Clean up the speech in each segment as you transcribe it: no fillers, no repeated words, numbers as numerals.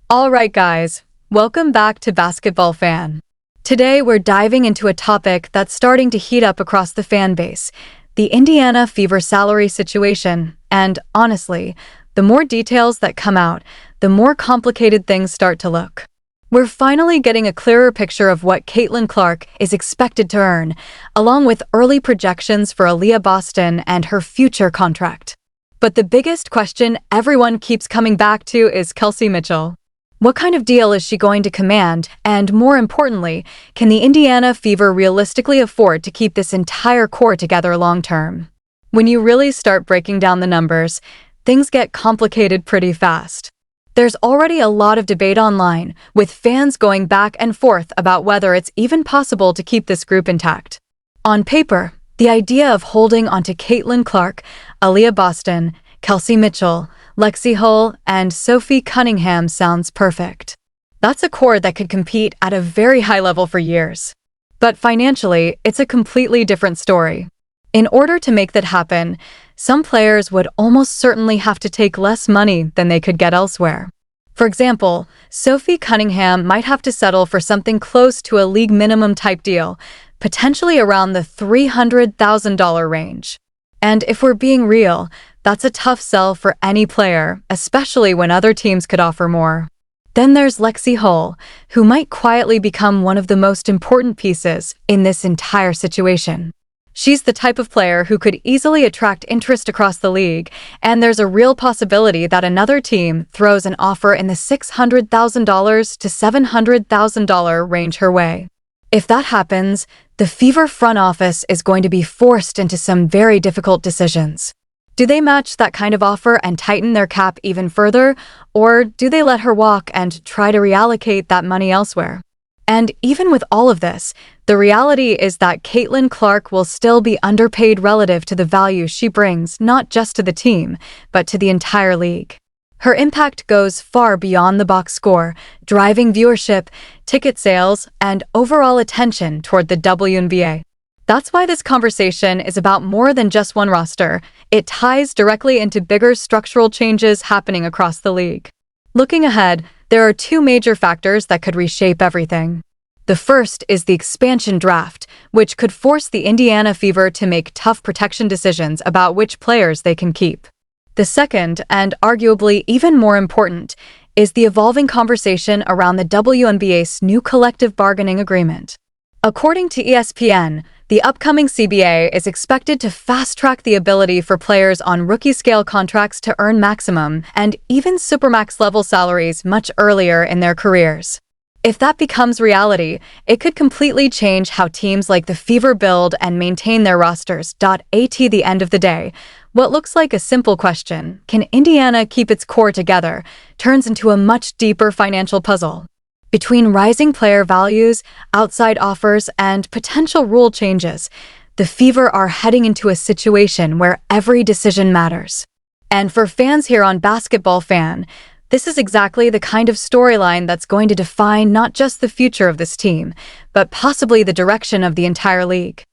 Alright guys, welcome back to Basketball Fan. Today we're diving into a topic that's starting to heat up across the fan base, the Indiana Fever salary situation, and honestly, the more details that come out, the more complicated things start to look. We're finally getting a clearer picture of what Caitlin Clark is expected to earn, along with early projections for Aaliyah Boston and her future contract. But the biggest question everyone keeps coming back to is Kelsey Mitchell. What kind of deal is she going to command, and more importantly, can the Indiana Fever realistically afford to keep this entire core together long-term? When you really start breaking down the numbers, things get complicated pretty fast. There's already a lot of debate online, with fans going back and forth about whether it's even possible to keep this group intact. On paper, the idea of holding onto Caitlin Clark, Aaliyah Boston, Kelsey Mitchell, Lexie Hull, and Sophie Cunningham sounds perfect. That's a core that could compete at a very high level for years. But financially, it's a completely different story. In order to make that happen, some players would almost certainly have to take less money than they could get elsewhere. For example, Sophie Cunningham might have to settle for something close to a league minimum type deal, potentially around the $300,000 range. And if we're being real, that's a tough sell for any player, especially when other teams could offer more. Then there's Lexie Hull, who might quietly become one of the most important pieces in this entire situation. She's the type of player who could easily attract interest across the league, and there's a real possibility that another team throws an offer in the $600,000 to $700,000 range her way. If that happens, the Fever front office is going to be forced into some very difficult decisions. Do they match that kind of offer and tighten their cap even further, or do they let her walk and try to reallocate that money elsewhere? And even with all of this, the reality is that Caitlin Clark will still be underpaid relative to the value she brings not just to the team, but to the entire league. Her impact goes far beyond the box score, driving viewership, ticket sales, and overall attention toward the WNBA. That's why this conversation is about more than just one roster. It ties directly into bigger structural changes happening across the league. Looking ahead, there are two major factors that could reshape everything. The first is the expansion draft, which could force the Indiana Fever to make tough protection decisions about which players they can keep. The second, and arguably even more important, is the evolving conversation around the WNBA's new collective bargaining agreement. According to ESPN, the upcoming CBA is expected to fast-track the ability for players on rookie-scale contracts to earn maximum and even Supermax-level salaries much earlier in their careers. If that becomes reality, it could completely change how teams like the Fever build and maintain their rosters. At the end of the day, what looks like a simple question, can Indiana keep its core together, turns into a much deeper financial puzzle. Between rising player values, outside offers, and potential rule changes, the Fever are heading into a situation where every decision matters. And for fans here on Basketball Fan, this is exactly the kind of storyline that's going to define not just the future of this team, but possibly the direction of the entire league.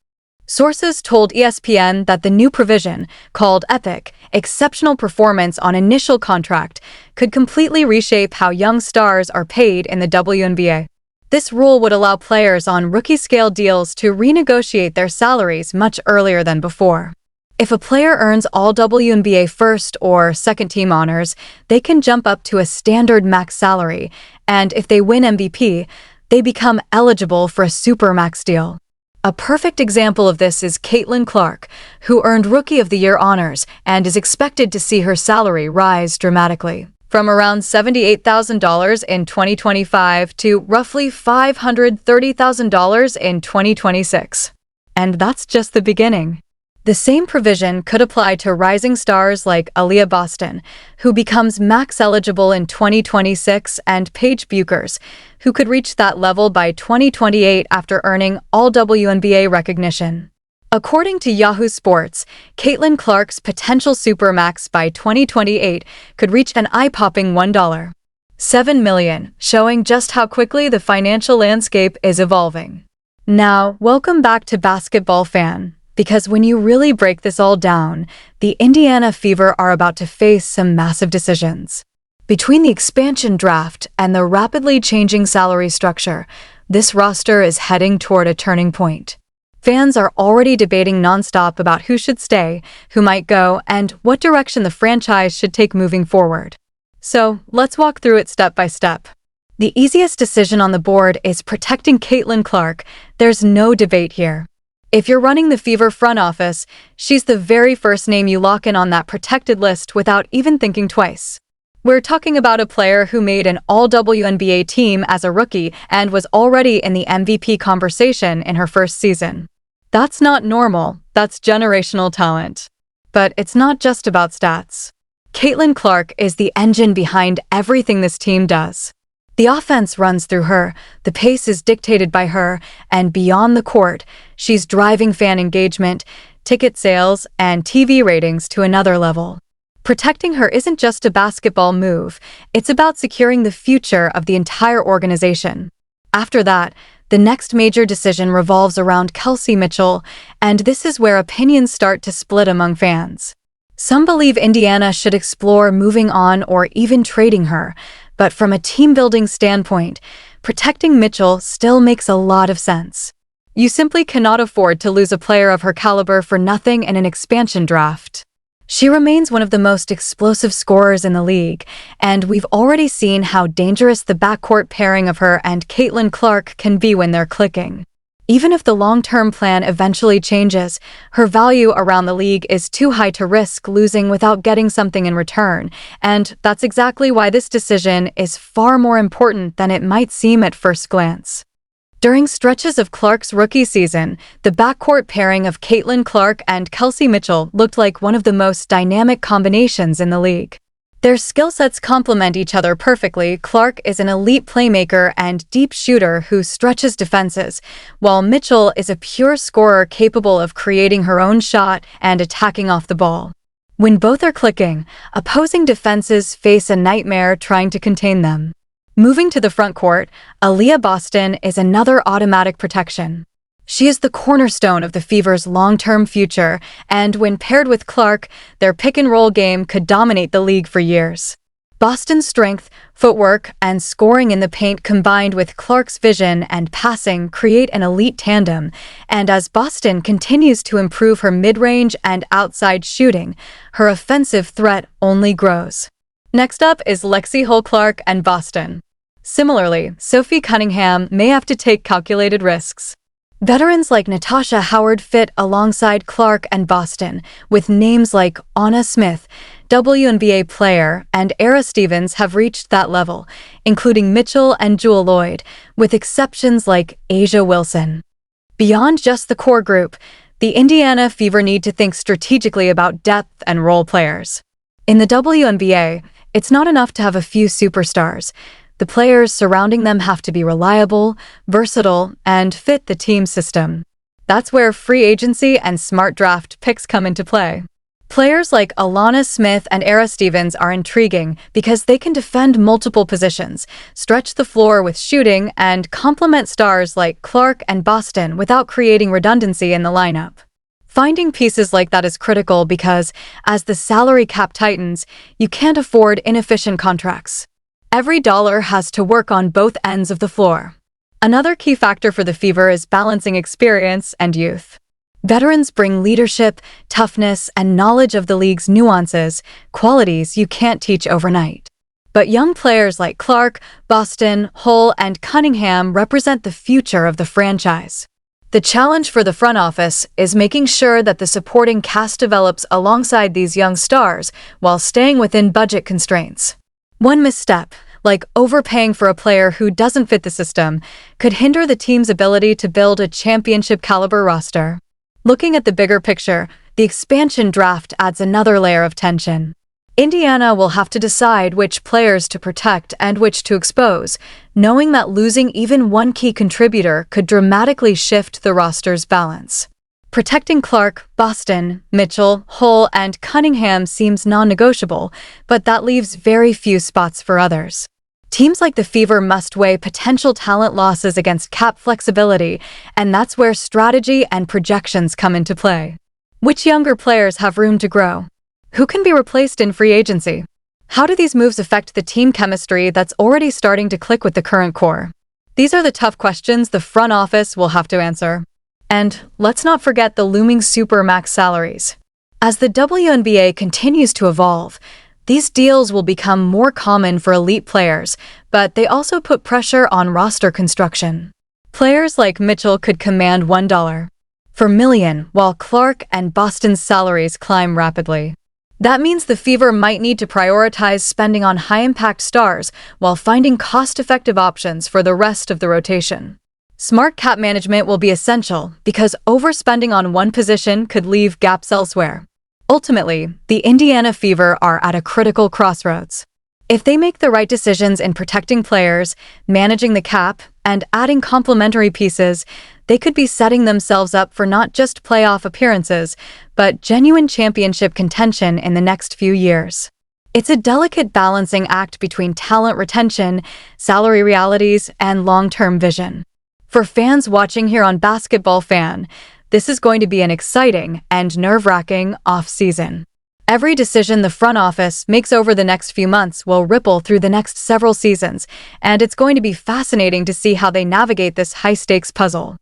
Sources told ESPN that the new provision, called EPIC, exceptional performance on initial contract, could completely reshape how young stars are paid in the WNBA. This rule would allow players on rookie-scale deals to renegotiate their salaries much earlier than before. If a player earns all WNBA first or second-team honors, they can jump up to a standard max salary, and if they win MVP, they become eligible for a Supermax deal. A perfect example of this is Caitlin Clark, who earned Rookie of the Year honors and is expected to see her salary rise dramatically, from around $78,000 in 2025 to roughly $530,000 in 2026. And that's just the beginning. The same provision could apply to rising stars like Aaliyah Boston, who becomes max eligible in 2026, and Paige Buchers, who could reach that level by 2028 after earning all WNBA recognition. According to Yahoo Sports, Caitlin Clark's potential Supermax by 2028 could reach an eye-popping $1.7 million, showing just how quickly the financial landscape is evolving. Now, welcome back to Basketball Fan. Because when you really break this all down, the Indiana Fever are about to face some massive decisions. Between the expansion draft and the rapidly changing salary structure, this roster is heading toward a turning point. Fans are already debating nonstop about who should stay, who might go, and what direction the franchise should take moving forward. So, let's walk through it step by step. The easiest decision on the board is protecting Caitlin Clark. There's no debate here. If you're running the Fever front office, she's the very first name you lock in on that protected list without even thinking twice. We're talking about a player who made an All-WNBA team as a rookie and was already in the MVP conversation in her first season. That's not normal, that's generational talent. But it's not just about stats. Caitlin Clark is the engine behind everything this team does. The offense runs through her, the pace is dictated by her, and beyond the court, she's driving fan engagement, ticket sales, and TV ratings to another level. Protecting her isn't just a basketball move, it's about securing the future of the entire organization. After that, the next major decision revolves around Kelsey Mitchell, and this is where opinions start to split among fans. Some believe Indiana should explore moving on or even trading her, but from a team-building standpoint, protecting Mitchell still makes a lot of sense. You simply cannot afford to lose a player of her caliber for nothing in an expansion draft. She remains one of the most explosive scorers in the league, and we've already seen how dangerous the backcourt pairing of her and Caitlin Clark can be when they're clicking. Even if the long-term plan eventually changes, her value around the league is too high to risk losing without getting something in return, and that's exactly why this decision is far more important than it might seem at first glance. During stretches of Clark's rookie season, the backcourt pairing of Caitlin Clark and Kelsey Mitchell looked like one of the most dynamic combinations in the league. Their skill sets complement each other perfectly. Clark is an elite playmaker and deep shooter who stretches defenses, while Mitchell is a pure scorer capable of creating her own shot and attacking off the ball. When both are clicking, opposing defenses face a nightmare trying to contain them. Moving to the front court, Aaliyah Boston is another automatic protection. She is the cornerstone of the Fever's long-term future, and when paired with Clark, their pick-and-roll game could dominate the league for years. Boston's strength, footwork, and scoring in the paint combined with Clark's vision and passing create an elite tandem, and as Boston continues to improve her mid-range and outside shooting, her offensive threat only grows. Next up is Lexie Hull, Clark, and Boston. Similarly, Sophie Cunningham may have to take calculated risks. Veterans like Natasha Howard fit alongside Clark and Boston, with names like Anna Smith, WNBA player, and Era Stevens have reached that level, including Mitchell and Jewel Lloyd, with exceptions like Asia Wilson. Beyond just the core group, the Indiana Fever need to think strategically about depth and role players. In the WNBA, it's not enough to have a few superstars. The players surrounding them have to be reliable, versatile, and fit the team system. That's where free agency and smart draft picks come into play. Players like Alana Smith and Era Stevens are intriguing because they can defend multiple positions, stretch the floor with shooting, and complement stars like Clark and Boston without creating redundancy in the lineup. Finding pieces like that is critical because, as the salary cap tightens, you can't afford inefficient contracts. Every dollar has to work on both ends of the floor. Another key factor for the Fever is balancing experience and youth. Veterans bring leadership, toughness, and knowledge of the league's nuances, qualities you can't teach overnight. But young players like Clark, Boston, Hull, and Cunningham represent the future of the franchise. The challenge for the front office is making sure that the supporting cast develops alongside these young stars while staying within budget constraints. One misstep, like overpaying for a player who doesn't fit the system, could hinder the team's ability to build a championship-caliber roster. Looking at the bigger picture, the expansion draft adds another layer of tension. Indiana will have to decide which players to protect and which to expose, knowing that losing even one key contributor could dramatically shift the roster's balance. Protecting Clark, Boston, Mitchell, Hull, and Cunningham seems non-negotiable, but that leaves very few spots for others. Teams like the Fever must weigh potential talent losses against cap flexibility, and that's where strategy and projections come into play. Which younger players have room to grow? Who can be replaced in free agency? How do these moves affect the team chemistry that's already starting to click with the current core? These are the tough questions the front office will have to answer. And let's not forget the looming Supermax salaries. As the WNBA continues to evolve, these deals will become more common for elite players, but they also put pressure on roster construction. Players like Mitchell could command $1 per million, while Clark and Boston's salaries climb rapidly. That means the Fever might need to prioritize spending on high-impact stars while finding cost-effective options for the rest of the rotation. Smart cap management will be essential because overspending on one position could leave gaps elsewhere. Ultimately, the Indiana Fever are at a critical crossroads. If they make the right decisions in protecting players, managing the cap, and adding complementary pieces, they could be setting themselves up for not just playoff appearances, but genuine championship contention in the next few years. It's a delicate balancing act between talent retention, salary realities, and long-term vision. For fans watching here on Basketball Fan, this is going to be an exciting and nerve-wracking off-season. Every decision the front office makes over the next few months will ripple through the next several seasons, and it's going to be fascinating to see how they navigate this high-stakes puzzle.